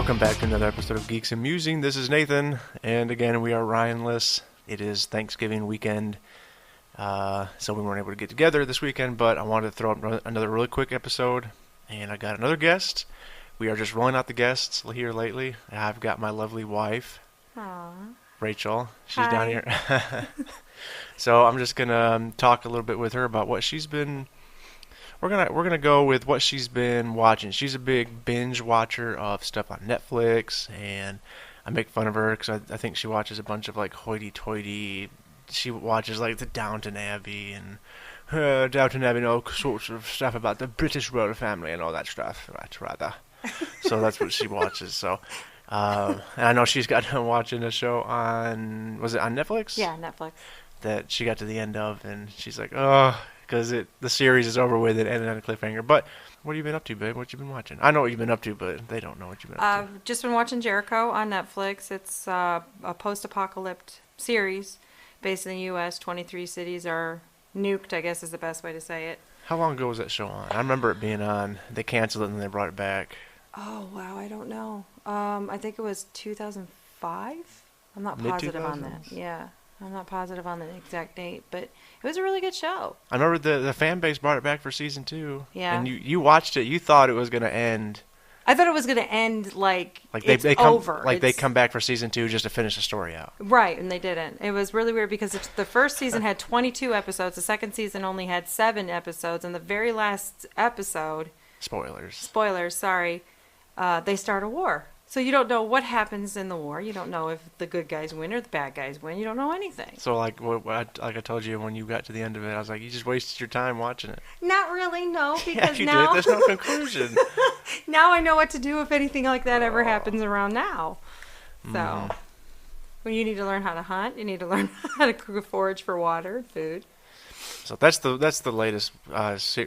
Welcome back to another episode of Geeks and Musing. This is Nathan, and again, we are Ryanless. It is Thanksgiving weekend, so we weren't able to get together this weekend, but I wanted to throw up another really quick episode, and I got another guest. We are just rolling out the guests here lately. I've got my lovely wife, Aww. Rachel. She's Hi. down here. So I'm just gonna talk a little bit with her about what she's been. We're gonna go with what she's been watching. She's a big binge watcher of stuff on Netflix, and I make fun of her because I think she watches a bunch of like hoity-toity. She watches like the Downton Abbey and Downton Abbey and all sorts of stuff about the British royal family and all that stuff. Right, rather. So that's what she watches. So, and I know she's got done watching a show on, was it on Netflix? Yeah, Netflix. That she got to the end of, and she's like, oh, because the series is over with, it ended on a cliffhanger. But what have you been up to, babe? What you been watching? I know what you've been up to, but they don't know what you've been up to. I've just been watching Jericho on Netflix. It's a post-apocalyptic series based in the U.S. 23 cities are nuked, I guess is the best way to say it. How long ago was that show on? I remember it being on. They canceled it and then they brought it back. Oh, wow, I don't know. I think it was 2005? I'm not positive on that. Mid-2000s? Yeah, I'm not positive on the exact date, but it was a really good show. I remember the fan base brought it back for season 2. Yeah. And you watched it. You thought it was going to end. I thought it was going to end like it's they come, over. Like they come back for season 2 just to finish the story out. Right, and they didn't. It was really weird because the first season had 22 episodes, the second season only had 7 episodes, and the very last episode, spoilers, sorry, they start a war. So you don't know what happens in the war. You don't know if the good guys win or the bad guys win. You don't know anything. So like I told you when you got to the end of it, I was like, you just wasted your time watching it. Not really, no, Yeah, because you now did. There's no conclusion. now I know what to do if anything like that ever happens around now. So, well, you need to learn how to hunt. You need to learn how to forage for water and food. So that's the latest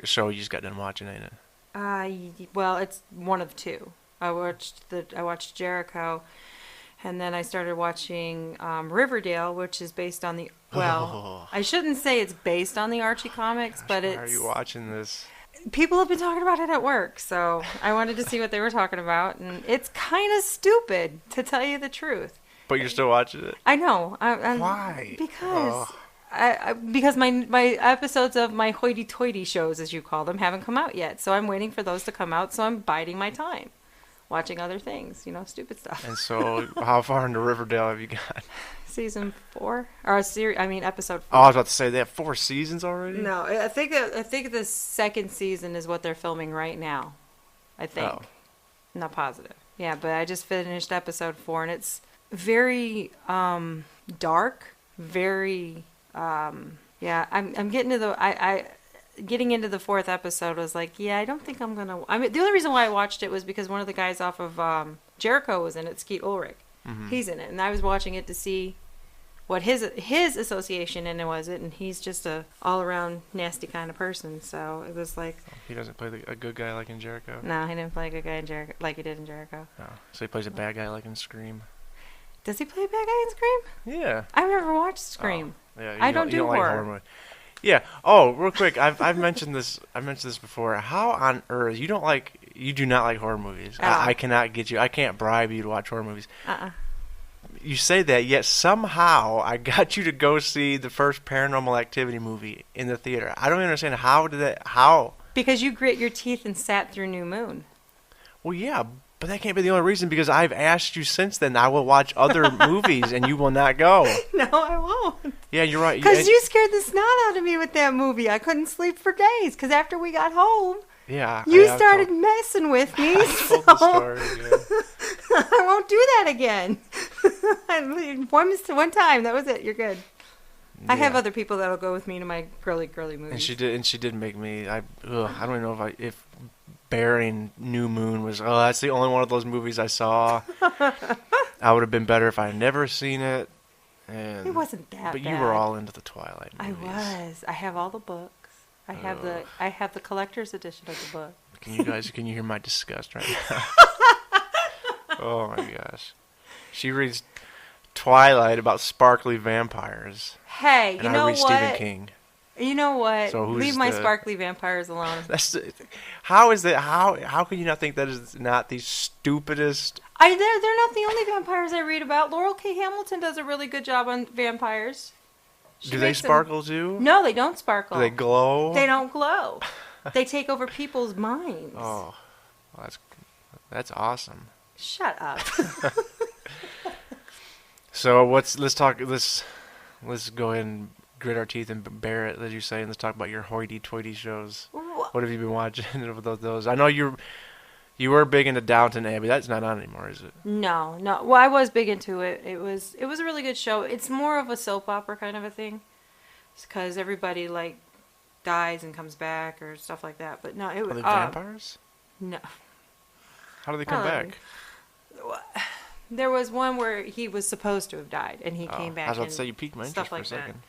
show you just got done watching, ain't it? Well, it's one of 2. I watched Jericho, and then I started watching Riverdale, which is based on the. Well, I shouldn't say it's based on the Archie comics, but it's. Why are you watching this? People have been talking about it at work, so I wanted to see what they were talking about, and it's kind of stupid, to tell you the truth. But you're still watching it? I know. Why? Because. Because my episodes of my hoity-toity shows, as you call them, haven't come out yet. So I'm waiting for those to come out, so I'm biding my time. Watching other things, stupid stuff. And so, how far into Riverdale have you got? Season 4? Or episode 4. Oh, I was about to say, they have 4 seasons already? No, I think the second season is what they're filming right now. I think. Oh. I'm not positive. Yeah, but I just finished episode 4, and it's very dark, very... yeah, I'm getting to the getting into the 4th episode was like, yeah, I don't think I'm gonna. I mean, the only reason why I watched it was because one of the guys off of Jericho was in it, Skeet Ulrich. Mm-hmm. He's in it, and I was watching it to see what his association in it was. And he's just a all around nasty kind of person. So it was like He doesn't play a good guy like in Jericho? no, he didn't play a good guy in Jericho like he did in Jericho. Oh, so he plays a bad guy like in Scream? Does he play a bad guy in Scream? Yeah. I've never watched Scream. Oh, yeah, I don't do like horror. movies. Yeah. Oh, real quick, I've mentioned this. I've mentioned this before. How on earth you do not like horror movies? I cannot get you. I can't bribe you to watch horror movies. You say that, yet somehow I got you to go see the first Paranormal Activity movie in the theater. I don't even understand how. Because you grit your teeth and sat through New Moon. Well, yeah, but that can't be the only reason, because I've asked you since then. I will watch other movies, and you will not go. No, I won't. Yeah, you're right. Because you scared the snot out of me with that movie. I couldn't sleep for days. Because after we got home, yeah, you started messing with me. I told the story, yeah. I won't do that again. One time, that was it. You're good. I have other people that'll go with me to my girly movies. And she did make me. I don't even know if Bearing New Moon was. Oh, that's the only one of those movies I saw. I would have been better if I had never seen it. And, it wasn't that bad. But you were all into the Twilight movies. I was. I have all the books. I have the collector's edition of the book. Can you hear my disgust right now? Oh my gosh. She reads Twilight about sparkly vampires. Hey, and you I know read what? Stephen King. You know what? So who's Leave my the- sparkly vampires alone. How is that? How can you not think that is not the stupidest? They're not the only vampires I read about. Laurel K. Hamilton does a really good job on vampires. She Do they makes them- sparkle too? No, they don't sparkle. Do they glow? They don't glow. They take over people's minds. Oh, well, that's awesome. Shut up. So let's go ahead and grit our teeth and bear it, as you say, and let's talk about your hoity-toity shows. What have you been watching with those? I know you were big into Downton Abbey. That's not on anymore, is it? No. Well, I was big into it. It was a really good show. It's more of a soap opera kind of a thing, because everybody like dies and comes back or stuff like that. But no, it Are was they vampires? no. How do they come back? There was one where he was supposed to have died, and he came back. I was about and to say you piqued my interest stuff for a like that. second.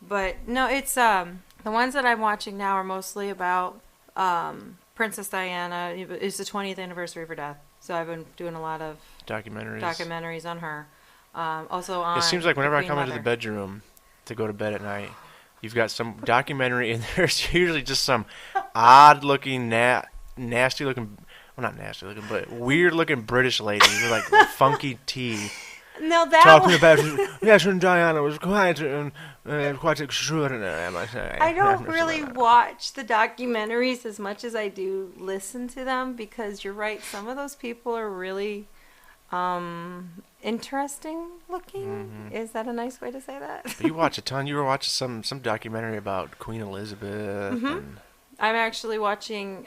But no, it's the ones that I'm watching now are mostly about Princess Diana. It's the 20th anniversary of her death, so I've been doing a lot of Documentaries on her. Also on. It seems like whenever I Queen come into Mother. the bedroom to go to bed at night, you've got some documentary, and there's usually just some odd-looking, nasty-looking. Well, not nasty-looking, but weird-looking British lady with like funky teeth. No, that Talking one, about yes, and Diana was quite quite extraordinary, I must say. I don't really watch the documentaries as much as I do listen to them, because you're right, some of those people are really interesting looking. Mhm. Is that a nice way to say that? But you watch a ton. You were watching some documentary about Queen Elizabeth. Mhm. And I'm actually watching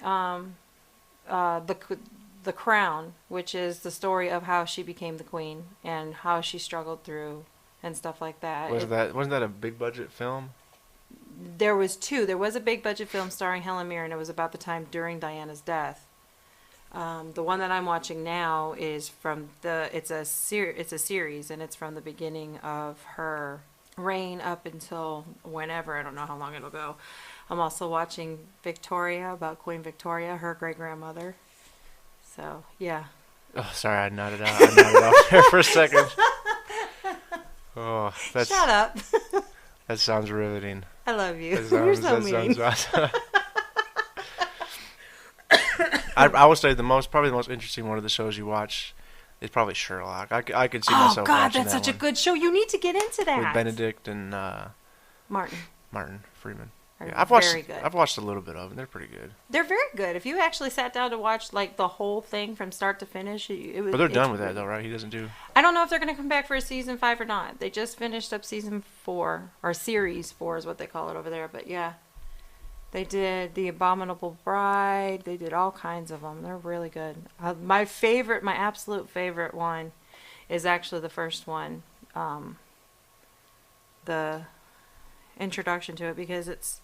the Crown, which is the story of how she became the queen and how she struggled through and stuff like that. wasn't that a big budget film? There was two. There was a big budget film starring Helen Mirren. It was about the time during Diana's death. The one that I'm watching now is from it's a series, and it's from the beginning of her reign up until whenever. I don't know how long it'll go. I'm also watching Victoria, about Queen Victoria, her great grandmother. So yeah. Oh, sorry, I nodded out there for a second. Oh, Shut up. That sounds riveting. I love you. That You're sounds, so that mean. sounds awesome. I would say probably the most interesting one of the shows you watch is probably Sherlock. I could see Oh myself God, watching that's that such a one good show. You need to get into that. with Benedict and Martin. Martin Freeman. Are Yeah, I've watched very good. I've watched a little bit of them. They're pretty good. They're very good. If you actually sat down to watch like the whole thing from start to finish, But they're done with that though, right? He doesn't do. I don't know if they're going to come back for a season 5 or not. They just finished up season 4, or series 4 is what they call it over there. But yeah, they did The Abominable Bride. They did all kinds of them. They're really good. My absolute favorite one is actually the first one, the introduction to it, because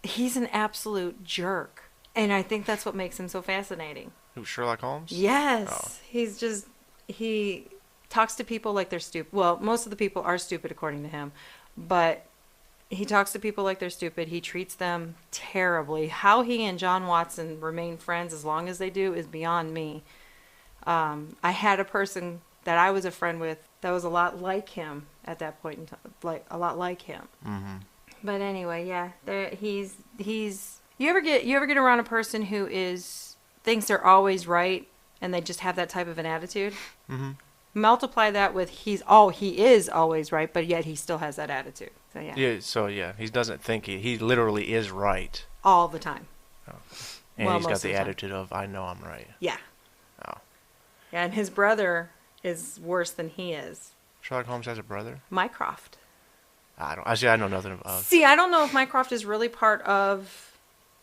he's an absolute jerk. And I think that's what makes him so fascinating. Who, Sherlock Holmes? Yes. Oh. He talks to people like they're stupid. Well, most of the people are stupid according to him. But he talks to people like they're stupid. He treats them terribly. How he and John Watson remain friends as long as they do is beyond me. I had a person that I was a friend with that was a lot like him at that point in time. Like, a lot like him. Mm-hmm. But anyway, yeah, he's. You ever get around a person who thinks they're always right, and they just have that type of an attitude? Mm-hmm. Multiply that with he is always right, but yet he still has that attitude. So yeah, Yeah. So yeah, he doesn't think he literally is right, all the time. and Well, he's got most of the the time. attitude of I know I'm right. Yeah. Oh. Yeah, and his brother is worse than he is. Sherlock Holmes has a brother. Mycroft. I know nothing of. See, I don't know if Mycroft is really part of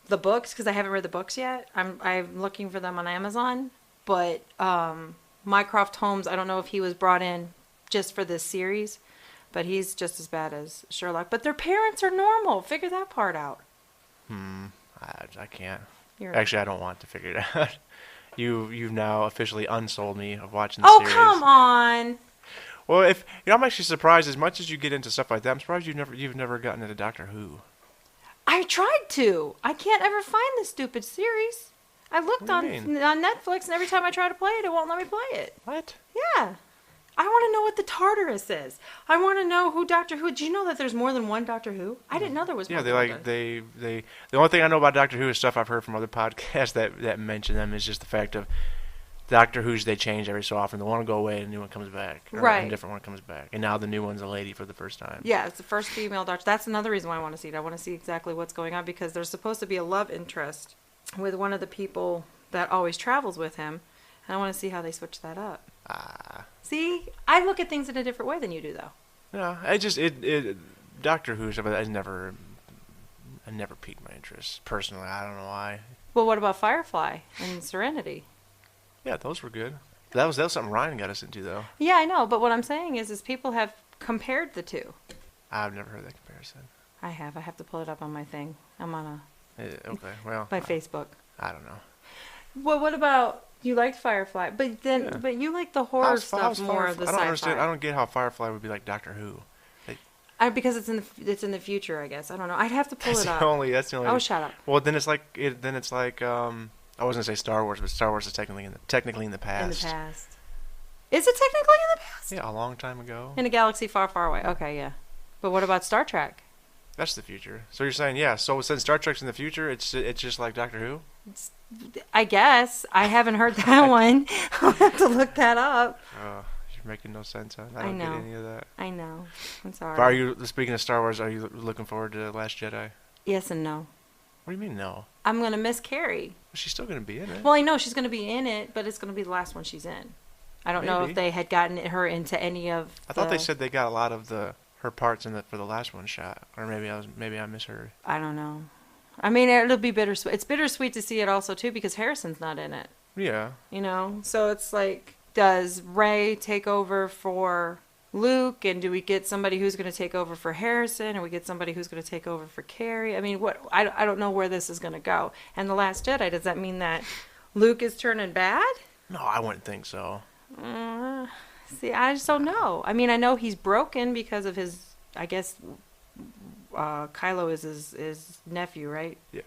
the books, because I haven't read the books yet. I'm looking for them on Amazon. But Mycroft Holmes, I don't know if he was brought in just for this series, but he's just as bad as Sherlock. But their parents are normal. Figure that part out. I can't. You're- Actually, I don't want to figure it out. You've now officially unsold me of watching the Oh, series. come on. Well, I'm actually surprised. As much as you get into stuff like that, I'm surprised you've never gotten into Doctor Who. I tried to. I can't ever find this stupid series. I looked What do on you mean? Netflix, and every time I try to play it, it won't let me play it. What? Yeah. I want to know what the Tartarus is. I want to know who Doctor Who. Do you know that there's more than one Doctor Who? I didn't know there was. Yeah, more they than one like Doctor- they. The only thing I know about Doctor Who is stuff I've heard from other podcasts that mention them is just the fact of Doctor Who's they change every so often. The one will go away and the new one comes back. Or Right. a different one comes back. And now the new one's a lady for the first time. Yeah, it's the first female Doctor. That's another reason why I want to see it. I want to see exactly what's going on because there's supposed to be a love interest with one of the people that always travels with him, and I want to see how they switch that up. See, I look at things in a different way than you do, though. Yeah, I just it Doctor Who stuff I never piqued my interest personally. I don't know why. Well, what about Firefly and Serenity? Yeah, those were good. That was something Ryan got us into though. Yeah, I know, but what I'm saying is people have compared the two. I've never heard that comparison. I have. I have to pull it up on my thing. I'm on Okay, well, my Facebook. I don't know. Well, what about you liked Firefly, but then Yeah. but you like the horror stuff more of the I don't sci-fi. understand. I don't get how Firefly would be like Doctor Who. Because it's in the future, I guess. I don't know. I'd have to pull That's it up. That's the only. Oh, shut up. Well, then it's like I wasn't gonna say Star Wars, but Star Wars is technically in the past. In the past. Is it technically in the past? Yeah, a long time ago. In a galaxy far, far away. Okay, yeah. But what about Star Trek? That's the future. So you're saying, yeah. So since Star Trek's in the future, it's just like Doctor Who. I guess. I haven't heard that one. I'll have to look that up. You're making no sense. Huh? I I don't know. get any of that. I know. I'm sorry. But are you speaking of Star Wars? Are you looking forward to Last Jedi? Yes and no. What do you mean no? I'm going to miss Carrie. She's still gonna be in it. Well, I know she's going to be in it, but it's going to be the last one she's in. I don't know Maybe. if they had gotten her into any of I thought they said they got a lot of her parts for the last one shot, or maybe I misheard. I don't know. I mean, it'll be bittersweet. It's bittersweet to see it also, too, because Harrison's not in it. Yeah. You know? So it's like, does Rey take over for Luke? And do we get somebody who's going to take over for Harrison? Or we get somebody who's going to take over for Carrie? I mean, I don't know where this is going to go. And The Last Jedi, does that mean that Luke is turning bad? No, I wouldn't think so. See, I just don't know. I mean, I know he's broken because of his, I guess, Kylo is his nephew, right? Yeah.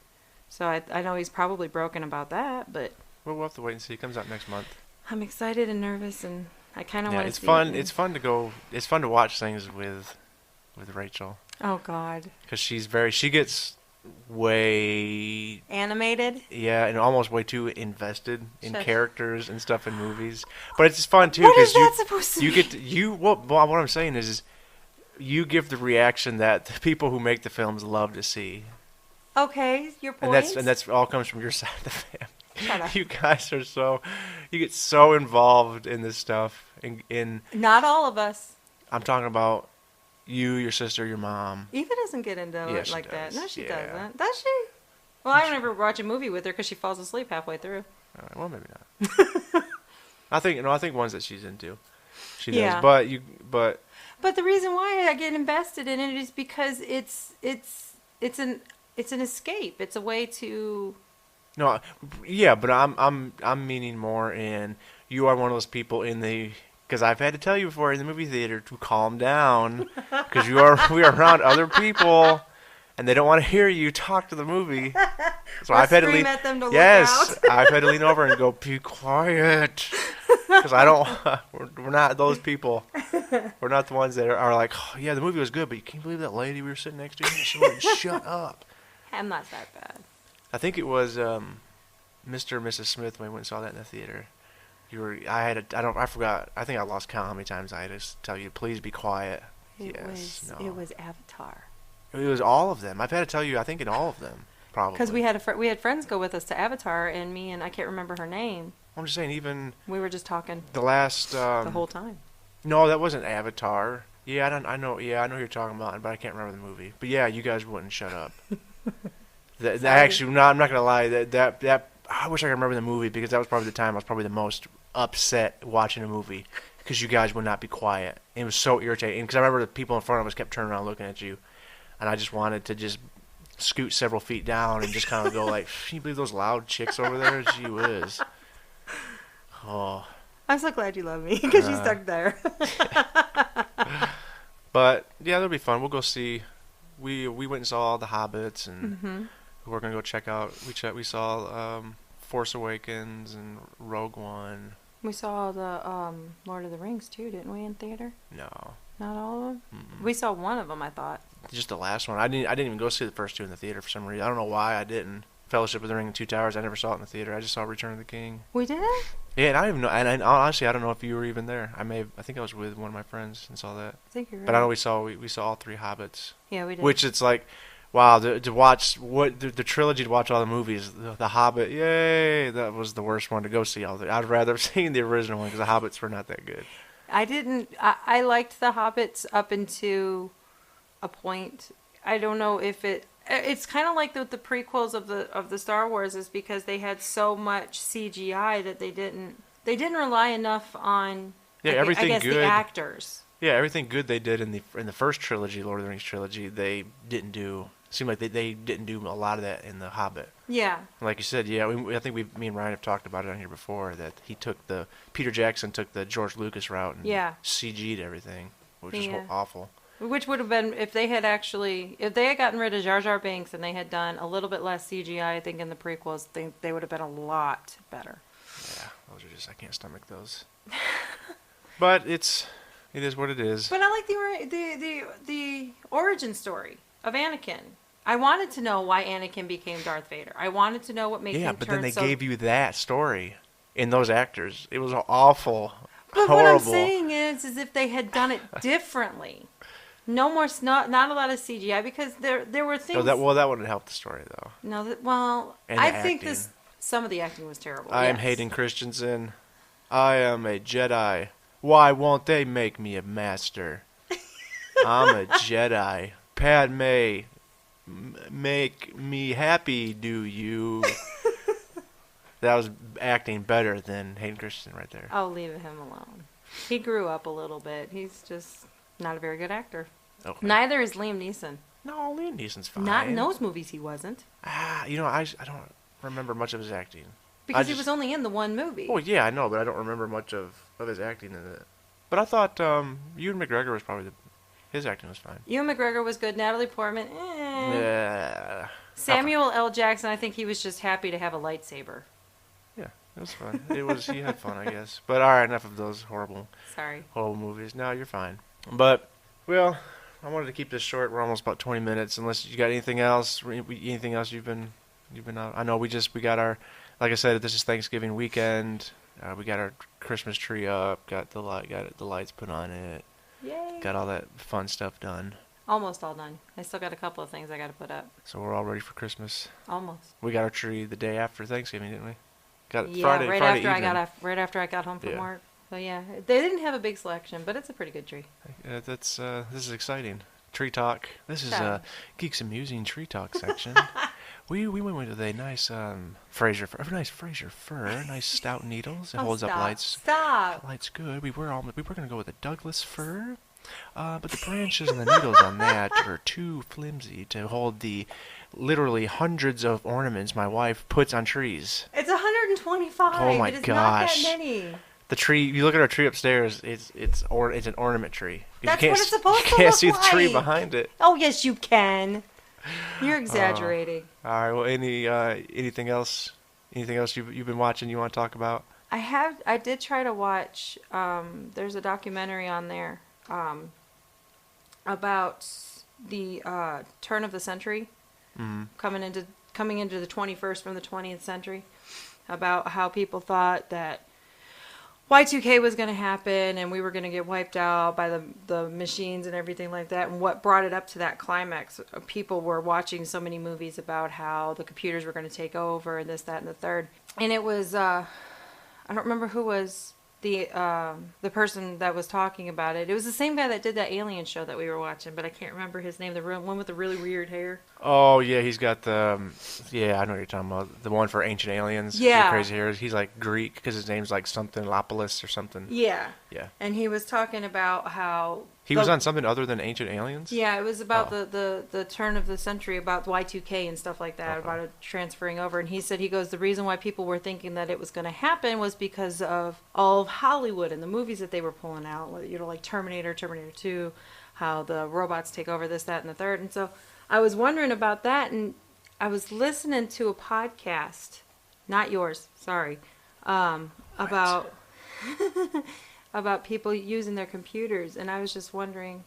So I know he's probably broken about that, but Well, we'll have to wait and see. It comes out next month. I'm excited and nervous, and I kind of Yeah, want to it's see fun. it. It's fun to go. It's fun to watch things with Rachel Oh, God. because she gets way Animated? and almost way too invested in Shut- characters and stuff in movies. But it's fun too What is because that supposed to you mean? get to, what I'm saying is you give the reaction that the people who make the films love to see, Okay, your point. and that's all comes from your side of the family. Shut up. You guys are you get so involved in this stuff. In Not all of us. I'm talking about you, your sister, your mom. Eva doesn't get into Yeah, it she like that. does. No, she Yeah. doesn't. Does she? Well, I don't ever watch a movie with her because she falls asleep halfway through. All right, well, maybe not. I think ones that she's into, she does. Yeah. But But the reason why I get invested in it is because it's an escape. It's a way to. no, yeah. But I'm meaning more in you are one of those people in the. Because I've had to tell you before in the movie theater to calm down, because we are around other people, and they don't want to hear you talk to the movie. So Or I've had to scream lean. at them to look Yes, out. I've had to lean over and go, be quiet, because I don't. We're not those people. We're not the ones that are like, oh, yeah, the movie was good, but can you believe that lady we were sitting next to? She wouldn't shut up. I'm not that bad. I think it was Mr. and Mrs. Smith when we went and saw that in the theater. I forgot. I think I lost count how many times I had to tell you, please be quiet. It was Avatar. It was all of them. I've had to tell you, I think in all of them, probably. Because we had friends go with us to Avatar, and me and I can't remember her name. I'm just saying, even We were just talking the last. the whole time. No, that wasn't Avatar. Yeah, I know. Yeah, I know who you're talking about, but I can't remember the movie. But yeah, you guys wouldn't shut up. Actually, no, I'm not gonna lie. That I wish I could remember the movie because that was probably the time I was probably the most upset watching a movie because you guys would not be quiet. It was so irritating because I remember the people in front of us kept turning around looking at you, and I just wanted to just scoot several feet down and just kind of go like, "Can you believe those loud chicks over there? Gee whiz." Oh. I'm so glad you love me because you stuck there. But yeah, that'll be fun. We'll go see. We went and saw The Hobbits, and we're gonna go check out. We saw Force Awakens and Rogue One. We saw the Lord of the Rings too, didn't we, in theater? No. Not all of them. Mm-mm. We saw one of them, I thought. Just the last one. I didn't even go see the first two in the theater for some reason. I don't know why I didn't. Fellowship of the Ring and Two Towers. I never saw it in the theater. I just saw Return of the King. We didn't. Yeah, and I don't even know. And honestly, I don't know if you were even there. I think I was with one of my friends and saw that. I think you're right. But I know we saw all three Hobbits. Yeah, we did. Which it's like, wow, to watch the trilogy, to watch all the movies, the Hobbit, yay! That was the worst one to go see. I'd rather have seen the original one because the Hobbits were not that good. I didn't. I liked the Hobbits up into a point. I don't know if it's kind of like the prequels of the Star Wars, is because they had so much CGI that they didn't rely enough on Everything I guess good. the actors. Yeah, everything good they did in the first trilogy, Lord of the Rings trilogy, they didn't do. Seemed like they didn't do a lot of that in the Hobbit. Yeah. Like you said, yeah, I think me and Ryan have talked about it on here before, that Peter Jackson took the George Lucas route and CG'd everything, which is awful. Which would have been, if they had gotten rid of Jar Jar Binks and they had done a little bit less CGI, I think in the prequels, they would have been a lot better. Yeah, those are just, I can't stomach those. But it is what it is. But I like the origin story of Anakin. I wanted to know why Anakin became Darth Vader. I wanted to know what made him turn. Yeah, but then they gave you that story in those actors. It was awful, but horrible. What I'm saying is if they had done it differently. No more, not a lot of CGI, because there were things. That wouldn't help the story though. No, I think some of the acting was terrible. I am Hayden Christensen. I am a Jedi. Why won't they make me a master? I'm a Jedi. Padme, make me happy, do you? That was acting better than Hayden Christensen right there. I'll leave him alone. He grew up a little bit. He's just not a very good actor. Okay. Neither is Liam Neeson. No, Liam Neeson's fine. Not in those movies he wasn't. I don't remember much of his acting. Because he was only in the one movie. Oh, yeah, I know, but I don't remember much of his acting in it. But I thought Ewan McGregor was probably his acting was fine. Ewan McGregor was good. Natalie Portman, Yeah. Samuel L. Jackson, I think he was just happy to have a lightsaber. Yeah, it was fun. He had fun, I guess. But all right, enough of those horrible movies. No, you're fine. But, well, I wanted to keep this short. We're almost about 20 minutes. Unless you got anything else you've been out. I know we got our, like I said, this is Thanksgiving weekend. We got our Christmas tree up. Got the lights put on it. Yay! Got all that fun stuff done. Almost all done. I still got a couple of things I got to put up. So we're all ready for Christmas. Almost. We got our tree the day after Thanksgiving, didn't we? Got it Friday evening. Right after I got home from work. So yeah, they didn't have a big selection, but it's a pretty good tree. This is exciting. Tree talk. This is Geeks Amusing Tree Talk section. we went with a nice Fraser fir, nice stout needles. It holds up lights. Stop. Lights good. We were gonna go with a Douglas fir, but the branches and the needles on that are too flimsy to hold the literally hundreds of ornaments my wife puts on trees. It's 125. Oh my it is gosh. Not that many. The tree, you look at our tree upstairs, it's an ornament tree. That's what it's supposed to look like. You can't see the tree behind it. Oh, yes, you can. You're exaggerating. All right, well, anything else you've been watching you want to talk about? I did try to watch, there's a documentary on there about the turn of the century, coming into the 21st from the 20th century, about how people thought that Y2K was going to happen and we were going to get wiped out by the machines and everything like that. And what brought it up to that climax, people were watching so many movies about how the computers were going to take over and this, that, and the third. And it was, I don't remember who was the person that was talking about it. It was the same guy that did that Alien show that we were watching, but I can't remember his name. The one with the really weird hair. Oh yeah, he's got the I know what you're talking about. The one for Ancient Aliens. Yeah, the crazy hair. He's like Greek because his name's like something Lapoulos or something. Yeah. Yeah. And he was talking about how he was on something other than Ancient Aliens. Yeah, it was about the turn of the century, about Y2K and stuff like that, about it transferring over. And he said, the reason why people were thinking that it was going to happen was because of all of Hollywood and the movies that they were pulling out, like Terminator, Terminator 2, how the robots take over this, that, and the third. And so I was wondering about that, and I was listening to a podcast, not yours, sorry, about about people using their computers, and I was just wondering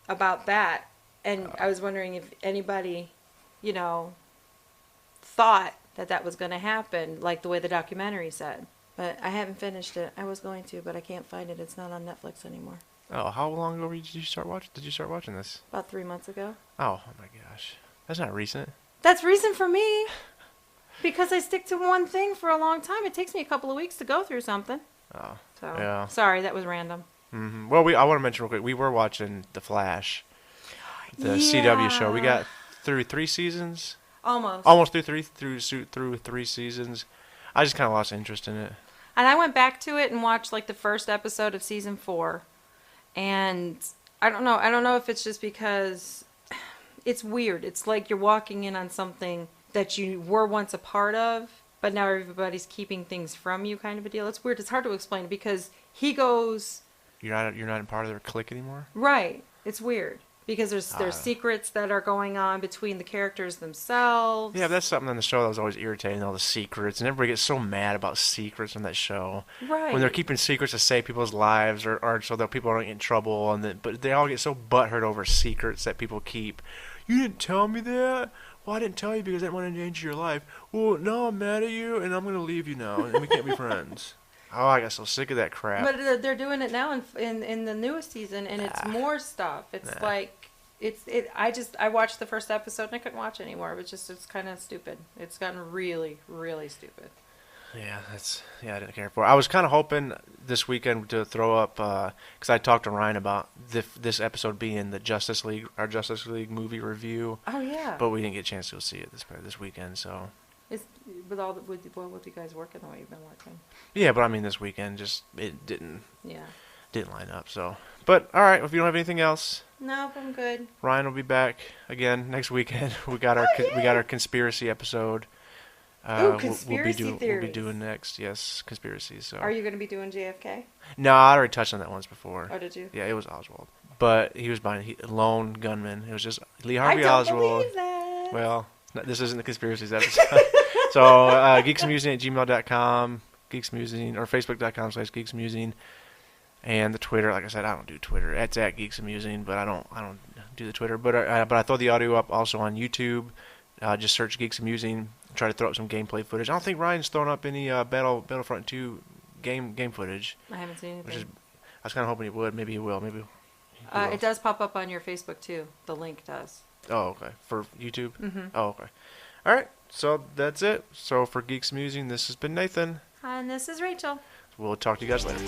about that. And I was wondering if anybody, you know, thought that that was going to happen, like the way the documentary said. But I haven't finished it. I was going to, but I can't find it. It's not on Netflix anymore. Oh, how long ago did you start watching? Did you start watching this? About 3 months ago. Oh my gosh, that's not recent. That's recent for me. Because I stick to one thing for a long time. It takes me a couple of weeks to go through something. Oh, So, yeah. sorry, that was random. Well, I want to mention real quick. We were watching The Flash, the CW show. We got through 3 seasons. Almost through three seasons. I just kind of lost interest in it. And I went back to it and watched like the first episode of season 4. And I don't know if it's just because it's weird. It's like you're walking in on something that you were once a part of, but now everybody's keeping things from you, kind of a deal. It's weird. It's hard to explain because he goes. You're not a part of their clique anymore. Right. It's weird because there's secrets that are going on between the characters themselves. Yeah, but that's something on the show that was always irritating. All the secrets, and everybody gets so mad about secrets on that show. Right. When they're keeping secrets to save people's lives, or so that people don't get in trouble, but they all get so butthurt over secrets that people keep. You didn't tell me that. Well, I didn't tell you because I didn't want to endanger your life. Well, no, I'm mad at you, and I'm going to leave you now, and we can't be friends. Oh, I got so sick of that crap. But they're doing it now in the newest season, and it's more stuff. It's like I watched the first episode and I couldn't watch anymore. It's kind of stupid. It's gotten really, really stupid. Yeah, I didn't care for it. I was kind of hoping this weekend to throw up, because I talked to Ryan about this episode being our Justice League movie review. Oh yeah. But we didn't get a chance to go see it this weekend, so. It's with you guys working the way you've been working. Yeah, but I mean this weekend it didn't Yeah. line up, so. But all right, if you don't have anything else, Nope, I'm good. Ryan will be back again next weekend. We got our conspiracy episode. Conspiracy theories. We'll be doing next. Yes, conspiracies. So. Are you going to be doing JFK? No, I already touched on that once before. Oh, did you? Yeah, it was Oswald, but he was buying a lone gunman. It was just Lee Harvey I don't Oswald. believe that. Well, this isn't the conspiracies episode. So geeksmusing@gmail.com, geeksmusing, or facebook.com/geeksmusing, and the Twitter. Like I said, I don't do Twitter. It's at geeksamusing, but I don't do the Twitter. But I throw the audio up also on YouTube. Just search Geeks Amusing. Try to throw up some gameplay footage. I don't think Ryan's thrown up any Battlefront 2 game footage. I haven't seen anything. I was kind of hoping he would. Maybe he will. Maybe. He will. It does pop up on your Facebook too. The link does. Oh, okay. For YouTube? Mm-hmm. Oh, okay. All right. So that's it. So for Geeks Amusing, this has been Nathan. And this is Rachel. We'll talk to you guys later.